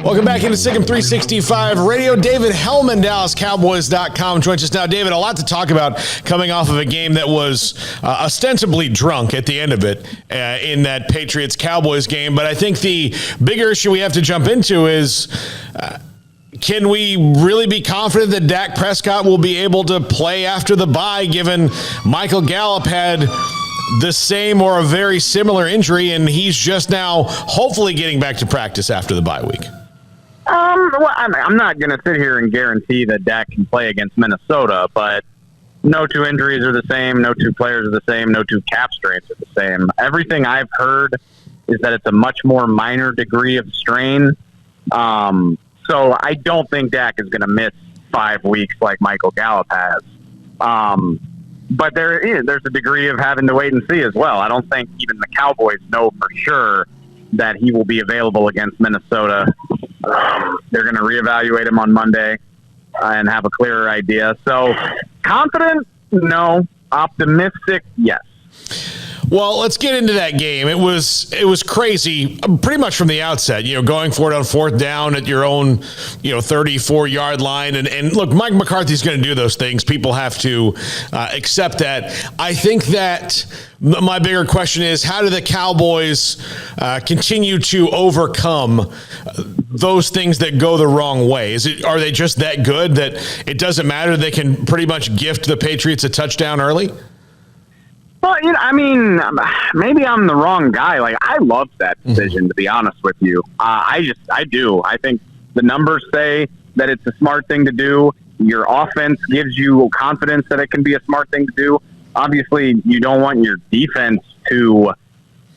Welcome back into Sick'em 365 Radio. David Hellman, DallasCowboys.com joins us now. David, a lot to talk about coming off of a game that was ostensibly drunk at the end of it in that Patriots-Cowboys game. But I think the bigger issue we have to jump into is can we really be confident that Dak Prescott will be able to play after the bye, given Michael Gallup had the same or a very similar injury, and he's just now hopefully getting back to practice after the bye week? Well, I'm not going to sit here and guarantee that Dak can play against Minnesota, but no two injuries are the same, no two players are the same, no two calf strains are the same. Everything I've heard is that it's a much more minor degree of strain. So I don't think Dak is going to miss 5 weeks like Michael Gallup has. But there's a degree of having to wait and see as well. I don't think even the Cowboys know for sure that he will be available against Minnesota. They're going to reevaluate him on Monday and have a clearer idea. So confident, no. Optimistic, yes. Well, let's get into that game. It was crazy pretty much from the outset, going for it on fourth down at your own, 34-yard line. And look, Mike McCarthy's going to do those things. People have to accept that. I think that my bigger question is, how do the Cowboys continue to overcome those things that go the wrong way? Are they just that good that it doesn't matter? They can pretty much gift the Patriots a touchdown early? Well, maybe I'm the wrong guy. Like, I loved that decision, to be honest with you. I do. I think the numbers say that it's a smart thing to do. Your offense gives you confidence that it can be a smart thing to do. Obviously, you don't want your defense to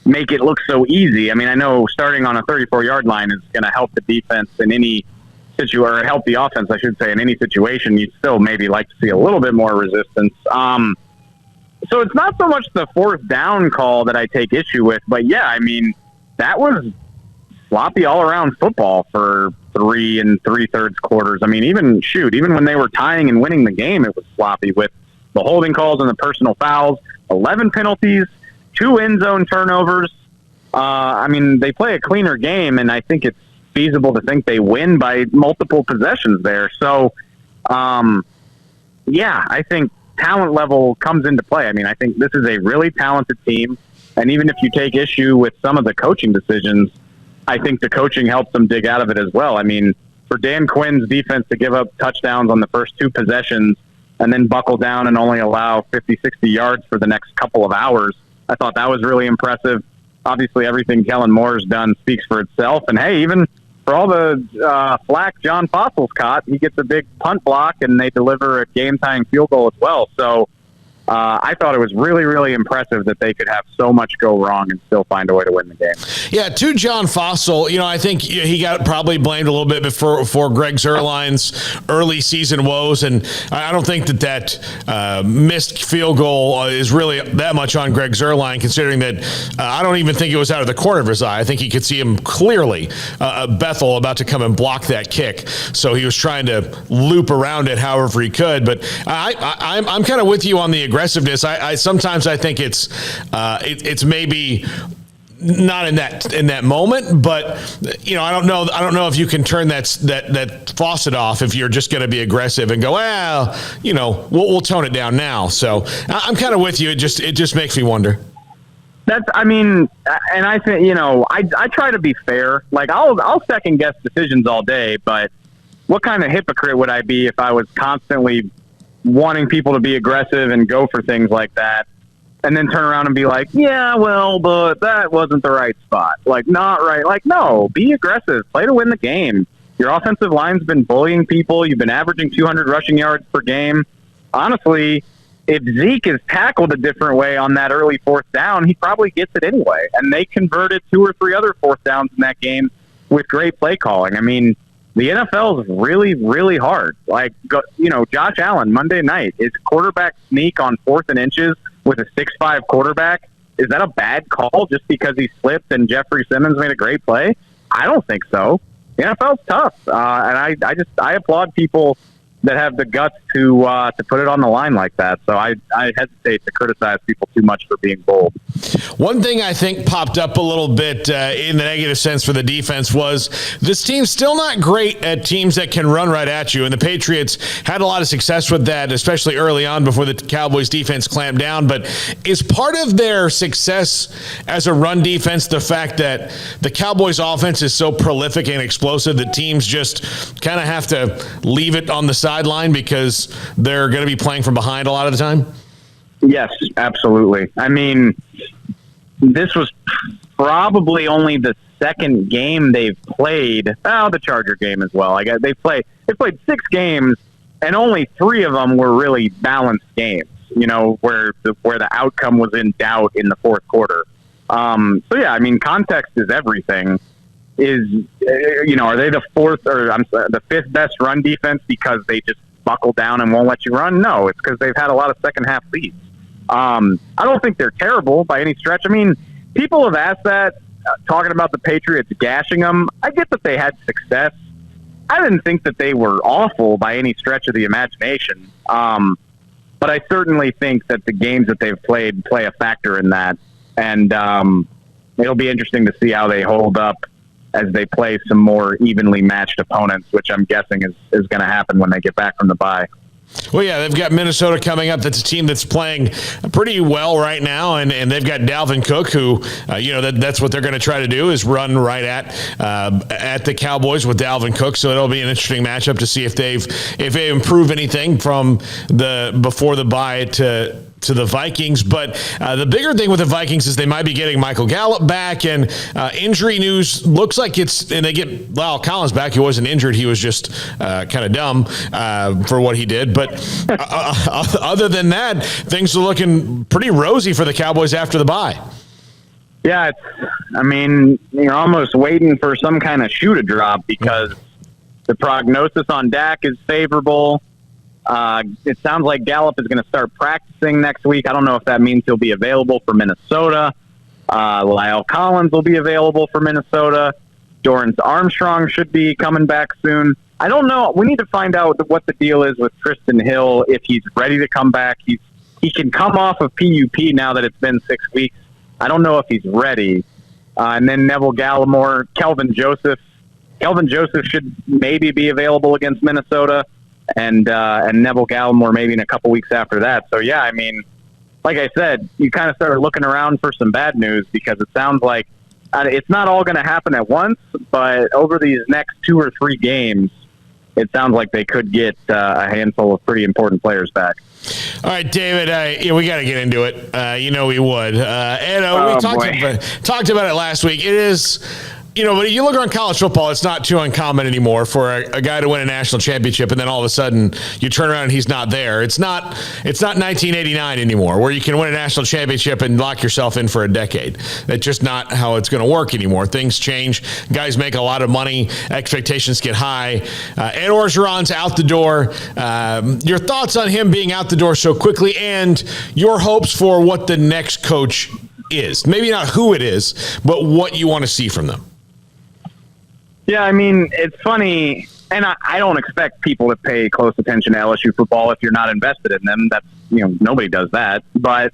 make it look so easy. I mean, I know starting on a 34-yard line is going to help the defense in any situation, or help the offense, I should say, in any situation. You'd still maybe like to see a little bit more resistance. So it's not so much the fourth down call that I take issue with, but yeah, I mean, that was sloppy all-around football for 3 3/3 quarters. I mean, even when they were tying and winning the game, it was sloppy with the holding calls and the personal fouls, 11 penalties, 2 end zone turnovers. I mean, they play a cleaner game, and I think it's feasible to think they win by multiple possessions there. So, yeah, I think talent level comes into play. I mean, I think this is a really talented team, and even if you take issue with some of the coaching decisions, I think the coaching helps them dig out of it as well. I mean, for Dan Quinn's defense to give up touchdowns on the first 2 possessions and then buckle down and only allow 50, 60 yards for the next couple of hours, I thought that was really impressive. Obviously, everything Kellen Moore's done speaks for itself. And, hey, even for all the flack John Fossil's caught, he gets a big punt block, and they deliver a game-tying field goal as well. So I thought it was really, really impressive that they could have so much go wrong and still find a way to win the game. Yeah, to John Fossil, I think he got probably blamed a little bit for Greg Zuerlein's early season woes, and I don't think that missed field goal is really that much on Greg Zuerlein, considering that I don't even think it was out of the corner of his eye. I think he could see him clearly, Bethel about to come and block that kick, so he was trying to loop around it however he could. But I'm kind of with you on the aggressiveness. I sometimes I think it's maybe not in that moment, but I don't know if you can turn that faucet off if you're just going to be aggressive and go, we'll tone it down now. So I'm kind of with you. It just makes me wonder. And I think I try to be fair. Like I'll second guess decisions all day, but what kind of hypocrite would I be if I was constantly wanting people to be aggressive and go for things like that, and then turn around and be like, yeah, well, but that wasn't the right spot. Like, not right. Like, no, be aggressive. Play to win the game. Your offensive line's been bullying people. You've been averaging 200 rushing yards per game. Honestly, if Zeke is tackled a different way on that early fourth down, he probably gets it anyway. And they converted 2 or 3 other fourth downs in that game with great play calling. I mean, the NFL is really, really hard. Like, Josh Allen, Monday night, is quarterback sneak on 4th and inches with a 6'5" quarterback. Is that a bad call just because he slipped and Jeffrey Simmons made a great play? I don't think so. The NFL's tough. And I applaud people that have the guts to put it on the line like that. So I hesitate to criticize people too much for being bold. One thing I think popped up a little bit in the negative sense for the defense was this team's still not great at teams that can run right at you, and the Patriots had a lot of success with that, especially early on before the Cowboys defense clamped down. But is part of their success as a run defense the fact that the Cowboys offense is so prolific and explosive that teams just kind of have to leave it on the sideline because they're going to be playing from behind a lot of the time? Yes, absolutely. I mean, this was probably only the second game they've played. Oh, the Charger game as well. They played 6 games, and only 3 of them were really balanced games. You know, where the outcome was in doubt in the fourth quarter. So yeah, I mean, context is everything. Are they the the 5th best run defense because they just buckle down and won't let you run? No, it's because they've had a lot of second half leads. I don't think they're terrible by any stretch. I mean, people have asked that, talking about the Patriots gashing them. I get that they had success. I didn't think that they were awful by any stretch of the imagination. But I certainly think that the games that they've played play a factor in that. And it'll be interesting to see how they hold up as they play some more evenly matched opponents, which I'm guessing is going to happen when they get back from the bye. Well, yeah, they've got Minnesota coming up. That's a team that's playing pretty well right now, and they've got Dalvin Cook, who, that's what they're going to try to do is run right at the Cowboys with Dalvin Cook. So it'll be an interesting matchup to see if they improve anything from before the bye to the Vikings. But the bigger thing with the Vikings is they might be getting Michael Gallup back, and injury news looks like and they get Lyle Collins back. He wasn't injured. He was just kind of dumb for what he did. But other than that, things are looking pretty rosy for the Cowboys after the bye. Yeah, you're almost waiting for some kind of shoe to drop because the prognosis on Dak is favorable. It sounds like Gallup is going to start practicing next week. I don't know if that means he'll be available for Minnesota. Lyle Collins will be available for Minnesota. Dorrance Armstrong should be coming back soon. I don't know. We need to find out what the deal is with Tristan Hill, if he's ready to come back. He can come off of PUP now that it's been 6 weeks. I don't know if he's ready. And then Neville Gallimore, Kelvin Joseph. Kelvin Joseph should maybe be available against Minnesota. And Neville Gallimore maybe in a couple weeks after that. So, yeah, I mean, like I said, you kind of started looking around for some bad news because it sounds like it's not all going to happen at once, but over these next 2 or 3 games, it sounds like they could get a handful of pretty important players back. All right, David, we got to get into it. We would. We talked about it last week. It is... when you look around college football, it's not too uncommon anymore for a guy to win a national championship, and then all of a sudden you turn around and he's not there. It's not 1989 anymore, where you can win a national championship and lock yourself in for a decade. That's just not how it's going to work anymore. Things change. Guys make a lot of money. Expectations get high. Ed Orgeron's out the door. Your thoughts on him being out the door so quickly, and your hopes for what the next coach is? Maybe not who it is, but what you want to see from them. Yeah, I mean, it's funny, and I don't expect people to pay close attention to LSU football if you're not invested in them. That's, nobody does that. But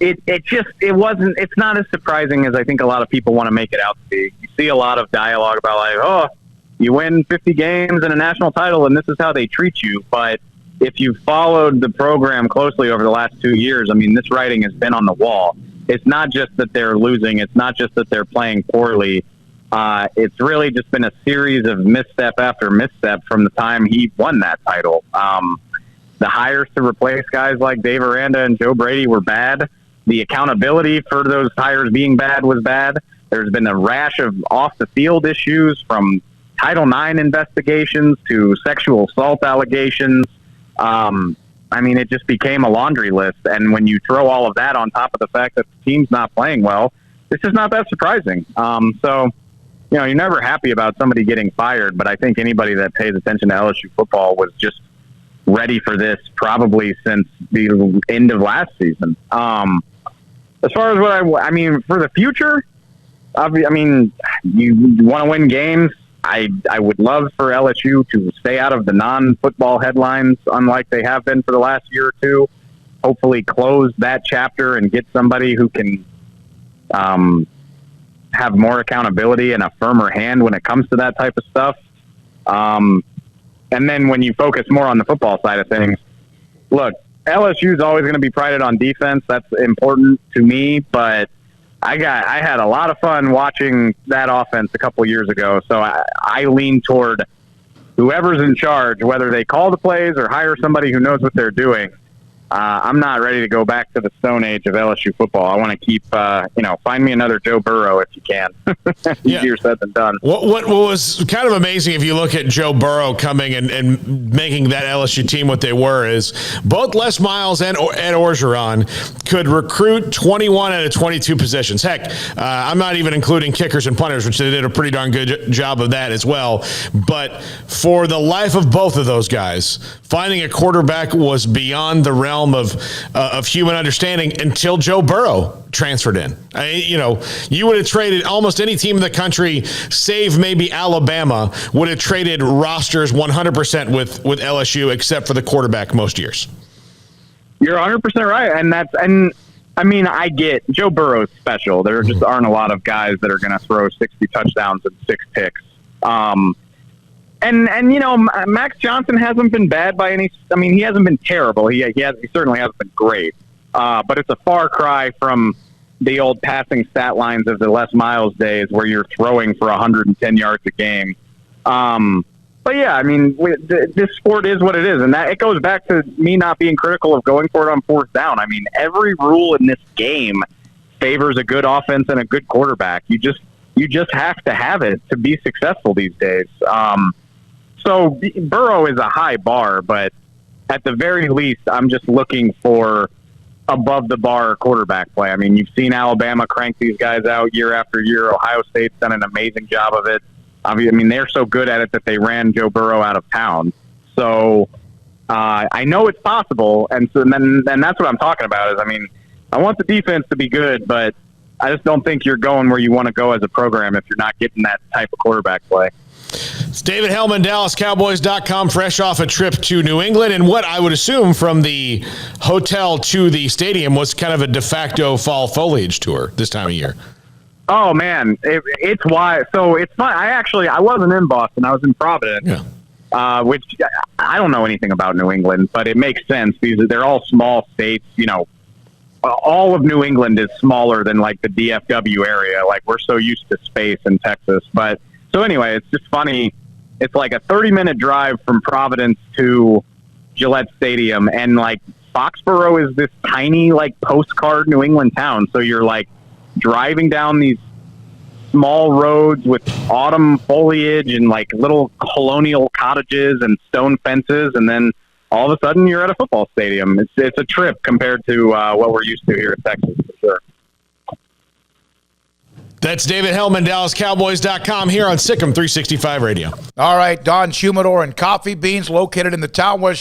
it's not as surprising as I think a lot of people want to make it out to be. You see a lot of dialogue about you win 50 games and a national title and this is how they treat you. But if you've followed the program closely over the last 2 years, I mean, this writing has been on the wall. It's not just that they're losing. It's not just that they're playing poorly. It's really just been a series of misstep after misstep from the time he won that title. The hires to replace guys like Dave Aranda and Joe Brady were bad. The accountability for those hires being bad was bad. There's been a rash of off-the-field issues, from Title IX investigations to sexual assault allegations. It just became a laundry list. And when you throw all of that on top of the fact that the team's not playing well, this is not that surprising. You're never happy about somebody getting fired, but I think anybody that pays attention to LSU football was just ready for this probably since the end of last season. As far as for the future, you want to win games. I would love for LSU to stay out of the non-football headlines, unlike they have been for the last year or two. Hopefully close that chapter and get somebody who can have more accountability and a firmer hand when it comes to that type of stuff. And then when you focus more on the football side of things, look, LSU is always going to be prided on defense. That's important to me, but I had a lot of fun watching that offense a couple of years ago. So I lean toward whoever's in charge, whether they call the plays or hire somebody who knows what they're doing. I'm not ready to go back to the Stone Age of LSU football. I want to keep, find me another Joe Burrow if you can. Easier said than done. What was kind of amazing, if you look at Joe Burrow coming and making that LSU team what they were, is both Les Miles and Ed Orgeron could recruit 21 out of 22 positions. Heck, I'm not even including kickers and punters, which they did a pretty darn good job of that as well. But for the life of both of those guys, finding a quarterback was beyond the realm of human understanding until Joe Burrow transferred in. You would have traded almost any team in the country, save maybe Alabama, would have traded rosters 100% with LSU, except for the quarterback most years. You're 100% right, I get Joe Burrow's special. There just aren't a lot of guys that are going to throw 60 touchdowns and 6 picks. Max Johnson hasn't been bad by any. He hasn't been terrible. He certainly hasn't been great. But it's a far cry from the old passing stat lines of the Les Miles days, where you're throwing for 110 yards a game. This sport is what it is, and that it goes back to me not being critical of going for it on fourth down. Every rule in this game favors a good offense and a good quarterback. You just have to have it to be successful these days. So Burrow is a high bar, but at the very least, I'm just looking for above the bar quarterback play. You've seen Alabama crank these guys out year after year. Ohio State's done an amazing job of it. They're so good at it that they ran Joe Burrow out of town. So I know it's possible, and then that's what I'm talking about. I want the defense to be good, but I just don't think you're going where you want to go as a program if you're not getting that type of quarterback play. It's David Hellman, DallasCowboys.com, fresh off a trip to New England, and what I would assume from the hotel to the stadium was kind of a de facto fall foliage tour this time of year. Oh, man, it's why. So it's fun. I wasn't in Boston. I was in Providence, which I don't know anything about New England, but it makes sense because they're all small states. All of New England is smaller than like the DFW area. Like, we're so used to space in Texas. But so anyway, it's just funny. It's like a 30-minute drive from Providence to Gillette Stadium, and like Foxborough is this tiny like postcard New England town. So you're like driving down these small roads with autumn foliage and like little colonial cottages and stone fences, and then all of a sudden you're at a football stadium. It's a trip compared to what we're used to here in Texas, for sure. That's David Hellman, DallasCowboys.com, here on Sikkim 365 Radio. All right, Don Humidor and Coffee Beans, located in the town west